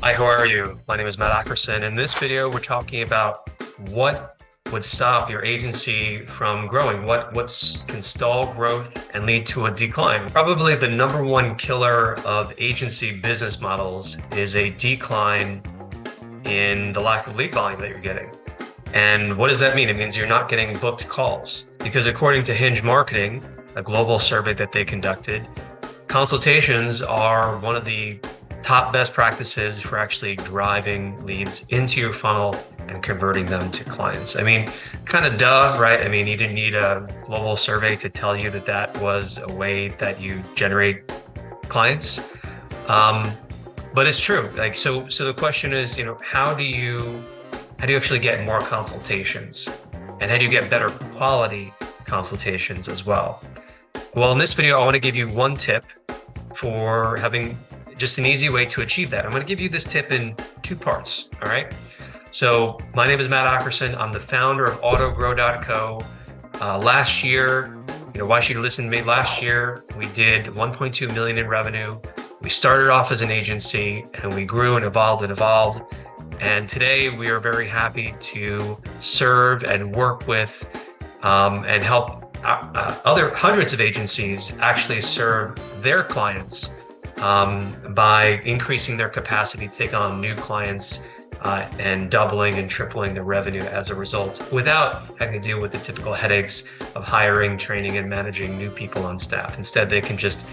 Hi, how are you? My name is Matt Ackerson. In this video, we're talking about what would stop your agency from growing, what can stall growth and lead to a decline. Probably the number one killer of agency business models is a decline in the lack of lead volume that you're getting. And what does that mean? It means you're not getting booked calls, because according to Hinge Marketing, a global survey that they conducted, consultations are one of the top best practices for actually driving leads into your funnel and converting them to clients. I mean, kind of duh, right? I mean, you didn't need a global survey to tell you that that was a way that you generate clients. But it's true. Like, so the question is, how do you actually get more consultations, and how do you get better quality consultations as well? Well, in this video, I want to give you one tip for having just an easy way to achieve that. I'm going to give you this tip in two parts. All right. So my name is Matt Ackerson. I'm the founder of autogrow.co. Last year, why should you listen to me? Last year, we did 1.2 million in revenue. We started off as an agency and we grew and evolved. And today we are very happy to serve and work with and help other hundreds of agencies actually serve their clients by increasing their capacity to take on new clients and doubling and tripling the revenue as a result, without having to deal with the typical headaches of hiring, training, and managing new people on staff. Instead, they can just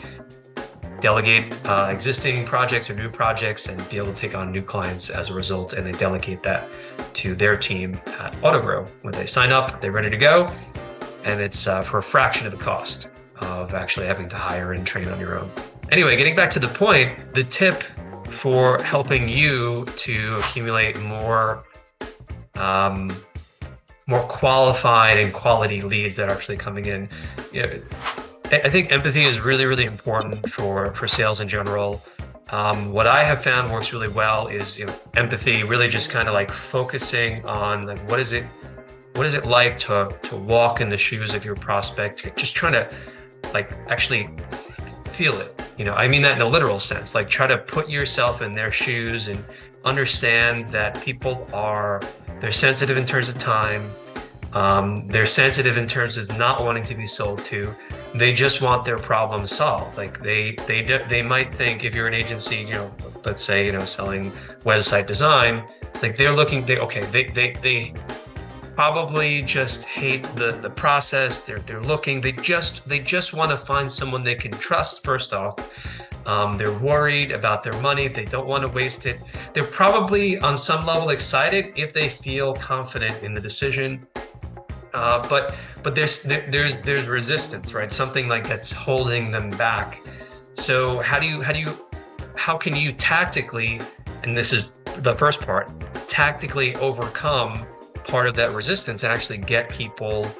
delegate existing projects or new projects and be able to take on new clients as a result, and they delegate that to their team at Autogrow. When they sign up, they're ready to go, and it's for a fraction of the cost of actually having to hire and train on your own. Anyway, getting back to the point, the tip for helping you to accumulate more qualified and quality leads that are actually coming in. I think empathy is really, really important for sales in general. What I have found works really well is empathy, really just kind of like focusing on like what is it like to walk in the shoes of your prospect, just trying to like actually feel it. I mean that in a literal sense, like try to put yourself in their shoes and understand that they're sensitive in terms of time. They're sensitive in terms of not wanting to be sold to. They just want their problem solved. Like they might think, if you're an agency, let's say, selling website design, it's like they probably just hate the process. They're looking, they just want to find someone they can trust first off. They're worried about their money. They don't want to waste it. They're probably on some level excited if they feel confident in the decision. But there's resistance, right? Something like that's holding them back. So how can you tactically, and this is the first part, tactically overcome part of that resistance and actually get people,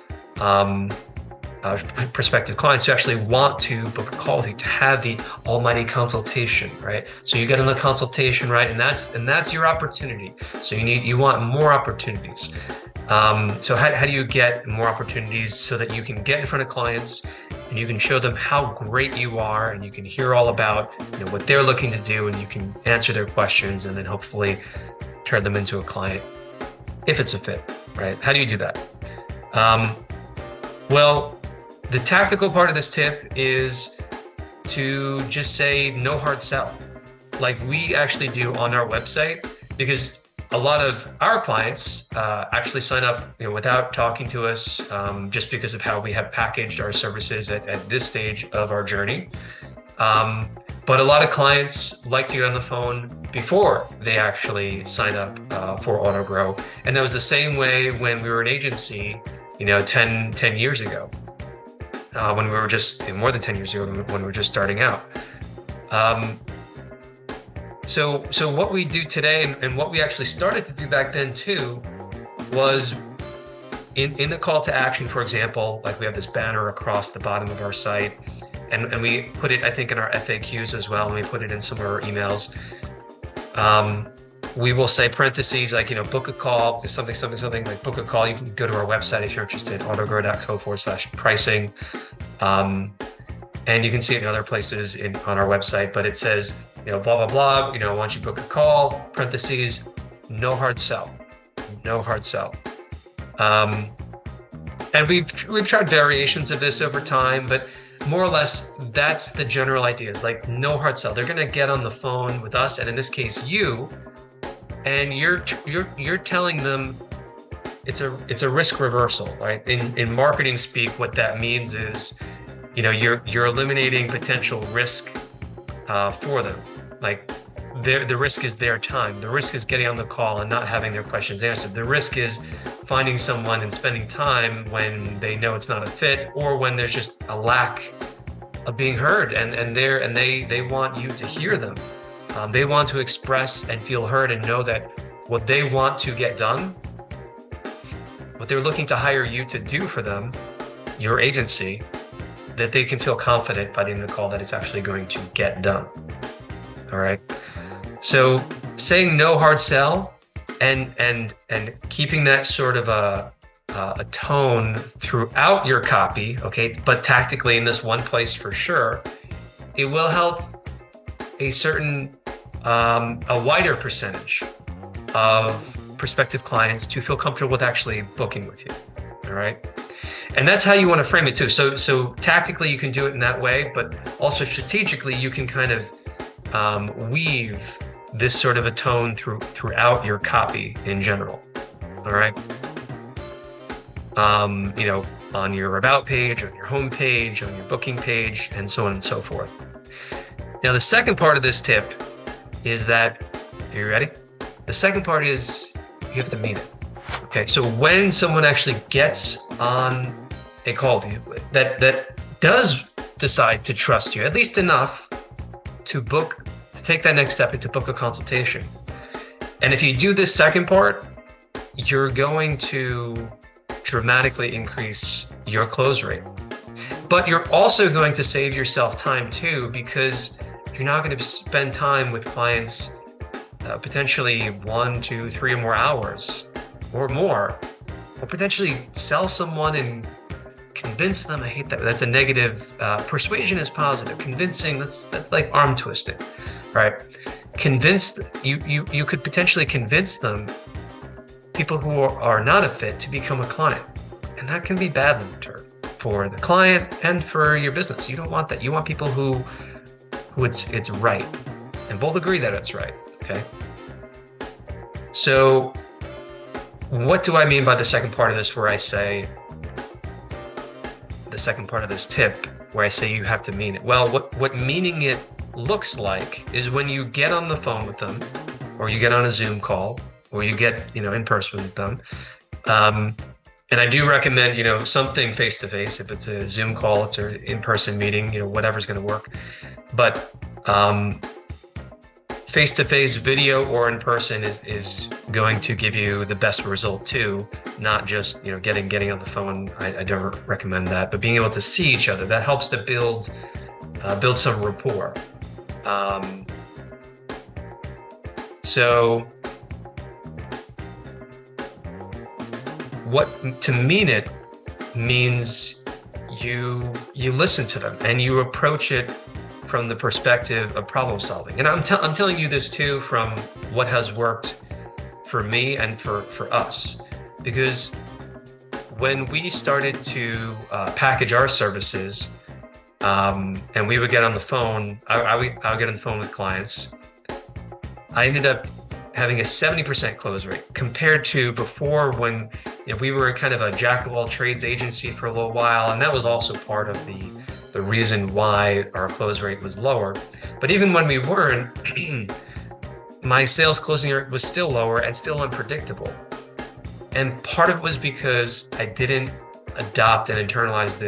prospective clients, to actually want to book a call with you, to have the almighty consultation, right? So you get in the consultation, right? And that's your opportunity. So you want more opportunities. So how do you get more opportunities so that you can get in front of clients and you can show them how great you are, and you can hear all about what they're looking to do, and you can answer their questions and then hopefully turn them into a client if it's a fit, right? How do you do that? Well, the tactical part of this tip is to just say no hard sell, like we actually do on our website, because a lot of our clients actually sign up without talking to us, just because of how we have packaged our services at this stage of our journey. But a lot of clients like to get on the phone before they actually sign up for Autogrow. And that was the same way when we were an agency, 10 years ago, when we were just more than 10 years ago, when we were just starting out. So what we do today, and what we actually started to do back then too, was in the call to action, for example, like we have this banner across the bottom of our site, and we put it, I think, in our FAQs as well, and we put it in some of our emails. We will say parentheses like, book a call, something like book a call. You can go to our website if you're interested, autogrow.co/pricing. And you can see it in other places on our website, but it says, blah, blah, blah, why don't you book a call, parentheses, no hard sell, no hard sell. And we've tried variations of this over time, but more or less, that's the general idea. It's like no hard sell. They're going to get on the phone with us, and in this case, you, and you're telling them it's a risk reversal, right? In marketing speak, what that means is, you're eliminating potential risk for them. Like the risk is their time. The risk is getting on the call and not having their questions answered. The risk is finding someone and spending time when they know it's not a fit, or when there's just a lack of being heard, and they want you to hear them. They want to express and feel heard and know that what they want to get done, what they're looking to hire you to do for them, your agency, that they can feel confident by the end of the call that it's actually going to get done. All right. So saying no hard sell and keeping that sort of a tone throughout your copy, okay, but tactically in this one place for sure, it will help a certain a wider percentage of prospective clients to feel comfortable with actually booking with you. All right. And that's how you want to frame it too. So tactically you can do it in that way, but also strategically you can kind of weave this sort of a tone throughout your copy in general. All right. On your about page, on your home page, on your booking page, and so on and so forth. Now, the second part of this tip is that, are you ready? The second part is you have to mean it. Okay, so when someone actually gets on a call to you that does decide to trust you, at least enough to take that next step and to book a consultation. And if you do this second part, you're going to dramatically increase your close rate. But you're also going to save yourself time too, because you're not going to spend time with clients potentially 1, 2, 3 or more hours or more, or potentially sell someone and convince them. I hate that. That's a negative. Persuasion is positive. Convincing, that's like arm twisting, right? You could potentially convince them, people who are not a fit, to become a client, and that can be bad in return for the client and for your business. You don't want that. You want people who it's right, and both agree that it's right. Okay. So what do I mean by the second part of this, where I say the second part of this tip where I say you have to mean it? Well, what meaning it looks like is when you get on the phone with them, or you get on a Zoom call, or you get in person with them. And I do recommend something face-to-face. If it's a Zoom call, it's an in-person meeting, whatever's going to work. But face-to-face, video or in person is going to give you the best result too. Not just getting on the phone. I don't recommend that, but being able to see each other, that helps to build some rapport. So what to mean it means you listen to them and you approach it from the perspective of problem solving. And I'm telling you this too from what has worked for me and for us, because when we started to package our services, and we would get on the phone, I would get on the phone with clients, I ended up having a 70% close rate compared to before, when we were kind of a jack of all trades agency for a little while, and that was also part of the reason why our close rate was lower. But even when we weren't, my sales closing rate was still lower and still unpredictable. And part of it was because I didn't adopt and internalize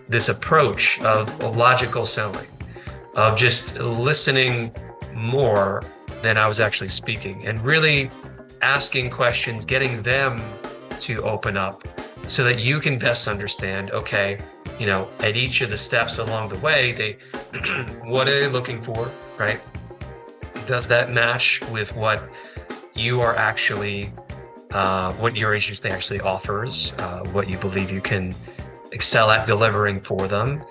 this approach of logical selling, of just listening more than I was actually speaking, and really asking questions, getting them to open up so that you can best understand, okay, at each of the steps along the way, what are they looking for, right? Does that match with what you are actually, what your agency actually offers, what you believe you can excel at delivering for them?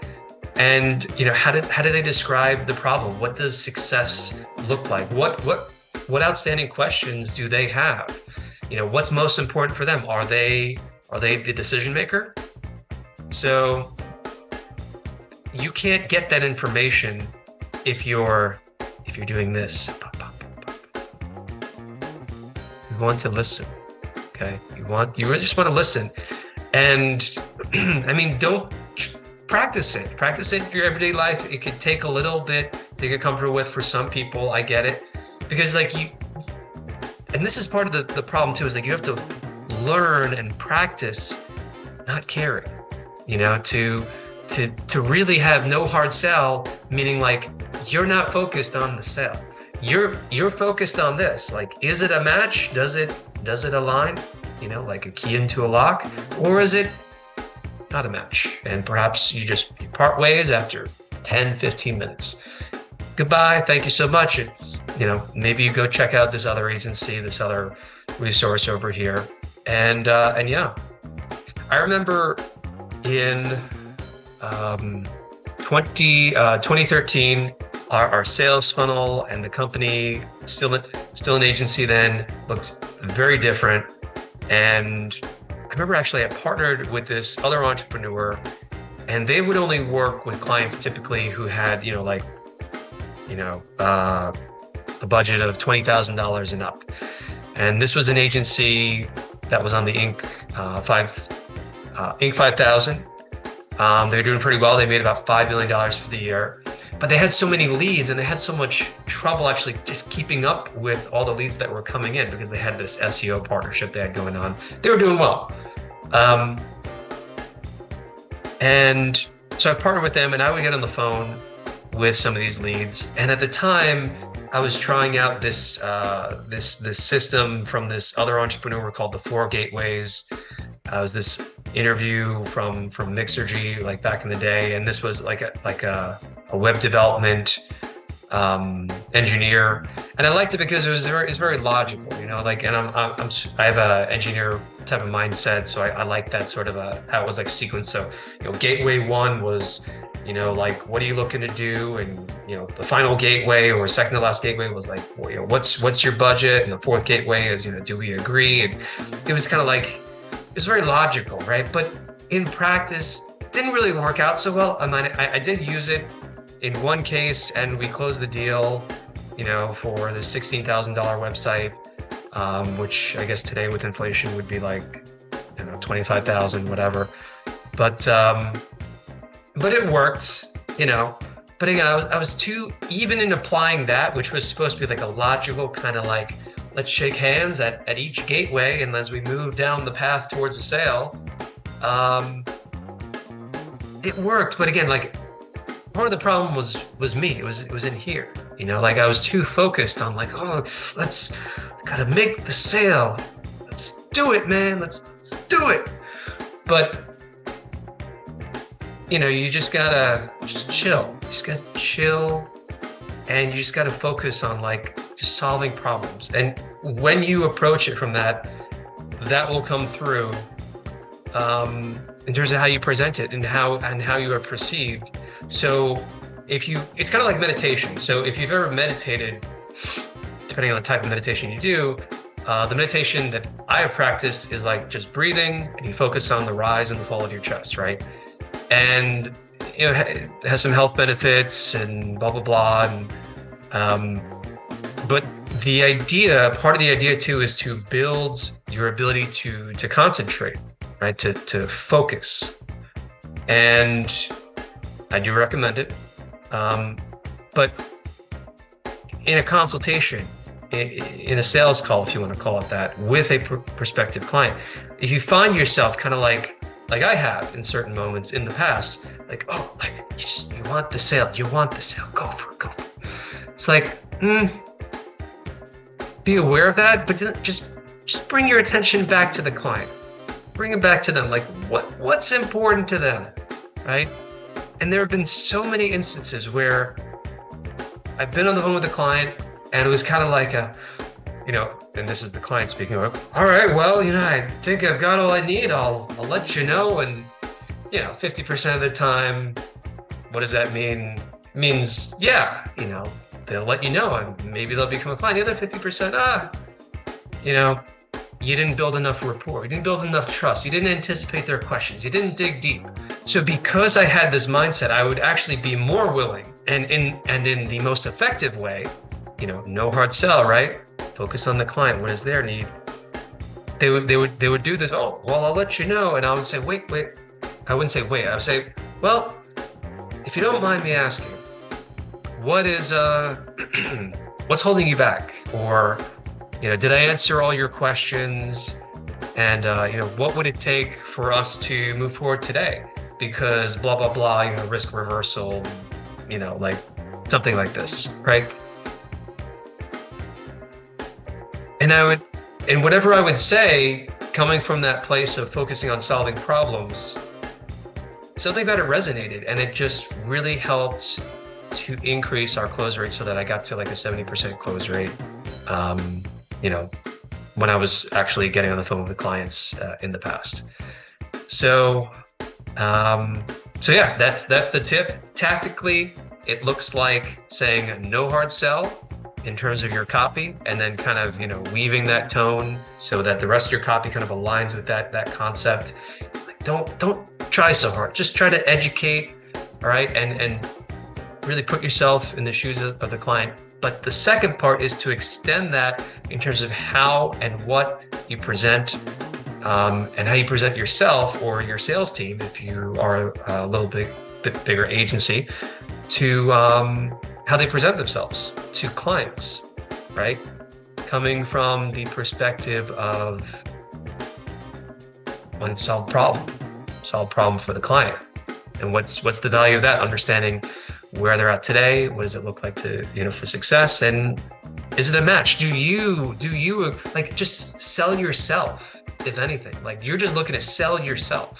And how do they describe the problem? What does success look like? What outstanding questions do they have? What's most important for them? Are they the decision maker? So you can't get that information if you're doing this. You want to listen, okay? You really just want to listen, and I mean, don't practice it. Practice it in your everyday life. It could take a little bit to get comfortable with for some people. I get it, because and this is part of the problem too, is you have to learn and practice not caring, to really have no hard sell, meaning you're not focused on the sale. You're focused on this. Is it a match? Does it align? Like a key into a lock, or is it not a match? And perhaps you part ways after 10, 15 minutes. Goodbye. Thank you so much. It's, maybe you go check out this other agency, this other resource over here. And yeah, I remember in 2013, our sales funnel and the company, still an agency then, looked very different. And I remember actually I partnered with this other entrepreneur, and they would only work with clients typically who had, a budget of $20,000 and up. And this was an agency that was on the Inc. 5000. They were doing pretty well. They made about $5 million for the year, but they had so many leads and they had so much trouble actually just keeping up with all the leads that were coming in, because they had this SEO partnership they had going on. They were doing well. And so I partnered with them, and I would get on the phone with some of these leads. And at the time, I was trying out this system from this other entrepreneur called the 4 Gateways. It was this interview from Mixergy, back in the day, and this was like a web development engineer, and I liked it because it was very logical, and I have a engineer type of mindset, so I like that sort of how it was sequence. So gateway 1 was what are you looking to do, and the final gateway or second to last gateway was what's your budget, and the 4th gateway is do we agree, and it was kind of it was very logical, right? But in practice, it didn't really work out so well. I did use it in one case, and we closed the deal, for the $16,000 website, which I guess today with inflation would be $25,000, whatever. But it worked, But again, I was too, even in applying that, which was supposed to be a logical kind of let's shake hands at each gateway, and as we move down the path towards the sale, it worked. But again, part of the problem was me. It was in here, I was too focused on gotta make the sale. Let's do it, man. Let's do it. But you just gotta chill. You just gotta chill, and you just gotta focus on just solving problems. And when you approach it from that will come through in terms of how you present it and how you are perceived. So it's kind of like meditation. So if you've ever meditated, depending on the type of meditation you do, the meditation that I have practiced is just breathing, and you focus on the rise and the fall of your chest, right? And it has some health benefits and blah blah blah. And but part of the idea too is to build your ability to concentrate, right? To focus. And I do recommend it. But in a consultation, in a sales call, if you want to call it that, with a prospective client, if you find yourself kind of like I have in certain moments in the past, you want the sale, go for it. It's be aware of that, but just bring your attention back to the client. Bring it back to them, what's important to them, right? And there have been so many instances where I've been on the phone with a client, and it was kind of and this is the client speaking, all right, well, I think I've got all I need. I'll let you know. And 50% of the time, what does that mean? It means, yeah, they'll let you know, and maybe they'll become a client. The other 50%, you didn't build enough rapport. You didn't build enough trust. You didn't anticipate their questions. You didn't dig deep. So because I had this mindset, I would actually be more willing, and in the most effective way, no hard sell, right? Focus on the client. What is their need? They would do this. Oh, well, I'll let you know. And I would say, wait. I wouldn't say wait. I would say, well, if you don't mind me asking, what is what's holding you back? Or did I answer all your questions? And what would it take for us to move forward today? Because blah blah blah, risk reversal, like something like this, right? And whatever I would say, coming from that place of focusing on solving problems, something about it resonated, and it just really helped to increase our close rate so that I got to like a 70% close rate, when I was actually getting on the phone with the clients in the past. So yeah, that's the tip. Tactically, it looks like saying no hard sell in terms of your copy, and then kind of weaving that tone so that the rest of your copy kind of aligns with that concept. Like, don't try so hard. Just try to educate, all right, and really put yourself in the shoes of the client. But the second part is to extend that in terms of how and what you present, and how you present yourself or your sales team, if you are a little bit bigger agency, to how they present themselves to clients, right? Coming from the perspective of when it's solve problem for the client. And what's the value of that? Understanding where they're at today, what does it look like to, for success, and is it a match? Do you like just sell yourself, if anything? Like, you're just looking to sell yourself.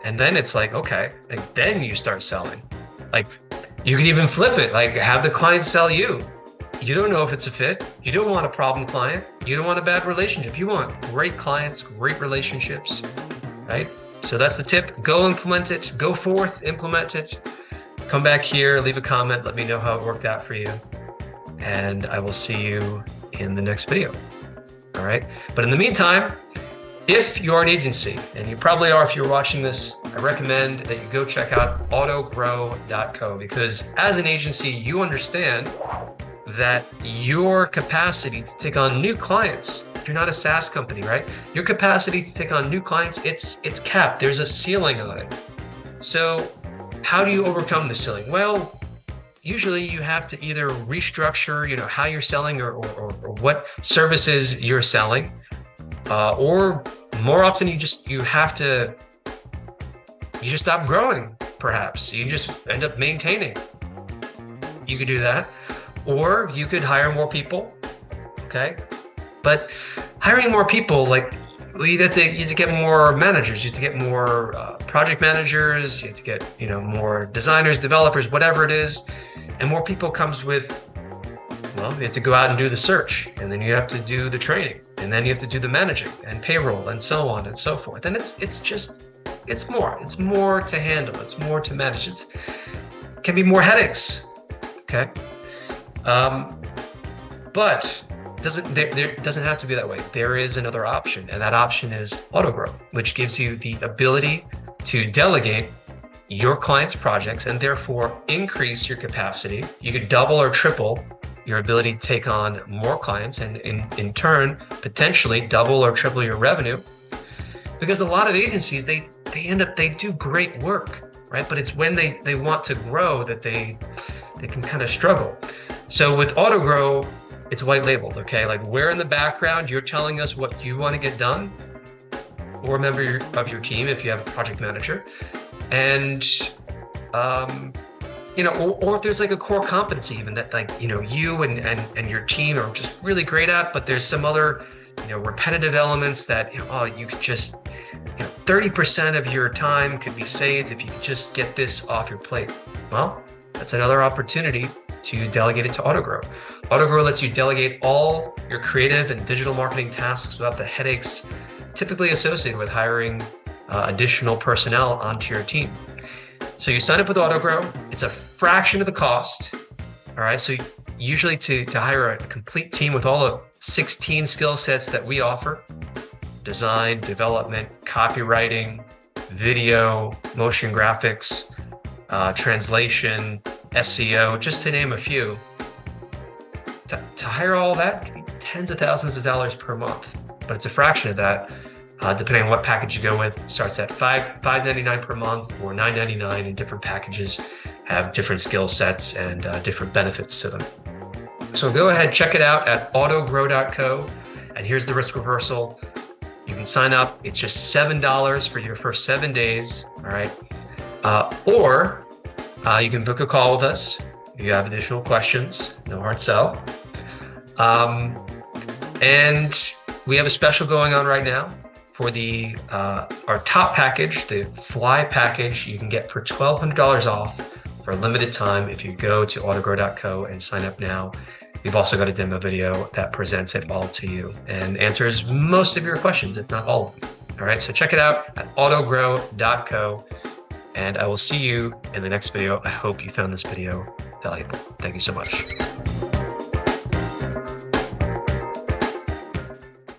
And then it's like, okay, like then you start selling. Like, you can even flip it, like have the client sell you. You don't know if it's a fit. You don't want a problem client. You don't want a bad relationship. You want great clients, great relationships, right? So that's the tip. Go implement it. Go forth, implement it. Come back here, leave a comment. Let me know how it worked out for you. And I will see you in the next video. All right. But in the meantime, if you're an agency, and you probably are if you're watching this, I recommend that you go check out autogrow.co, because as an agency, you understand that your capacity to take on new clients, you're not a SaaS company, right? Your capacity to take on new clients, it's capped. There's a ceiling on it. So how do you overcome the ceiling? Well, usually you have to either restructure, how you're selling or what services you're selling. Or more often you just stop growing, perhaps. You just end up maintaining. You could do that. Or you could hire more people, okay? But hiring more people, like, you have to get more managers, you have to get more project managers, you have to get more designers, developers, whatever it is. And more people comes with, well, you have to go out and do the search, and then you have to do the training, and then you have to do the managing and payroll and so on and so forth. And it's more to handle. It's more to manage. It can be more headaches. Okay. But there doesn't have to be that way. There is another option, and that option is AutoGrow, which gives you the ability to delegate your clients' projects and therefore increase your capacity. You could double or triple your ability to take on more clients, and in turn, potentially double or triple your revenue. Because a lot of agencies, they do great work, right? But it's when they want to grow that they can kind of struggle. So with AutoGrow, it's white labeled, okay? Like, we're in the background, you're telling us what you want to get done, or a member of your team if you have a project manager. And or if there's like a core competency even that, like, you and your team are just really great at, but there's some other, repetitive elements that, you could just, 30% of your time could be saved if you could just get this off your plate. Well, that's another opportunity to delegate it to AutoGrow. AutoGrow lets you delegate all your creative and digital marketing tasks without the headaches typically associated with hiring additional personnel onto your team. So you sign up with AutoGrow. It's a fraction of the cost. All right. So usually to hire a complete team with all the 16 skill sets that we offer: design, development, copywriting, video, motion graphics, translation, SEO, just to name a few. To hire all that can be tens of thousands of dollars per month, but it's a fraction of that. Depending on what package you go with, starts at $5.99 per month or $9.99, and different packages have different skill sets and different benefits to them. So go ahead, check it out at autogrow.co. And here's the risk reversal. You can sign up. It's just $7 for your first 7 days. All right. Or you can book a call with us if you have additional questions. No hard sell. And we have a special going on right now for the our top package, the Fly package. You can get for $1,200 off for a limited time if you go to autogrow.co and sign up now. We've also got a demo video that presents it all to you and answers most of your questions, if not all of them. All right, so check it out at autogrow.co, and I will see you in the next video. I hope you found this video valuable. Thank you so much.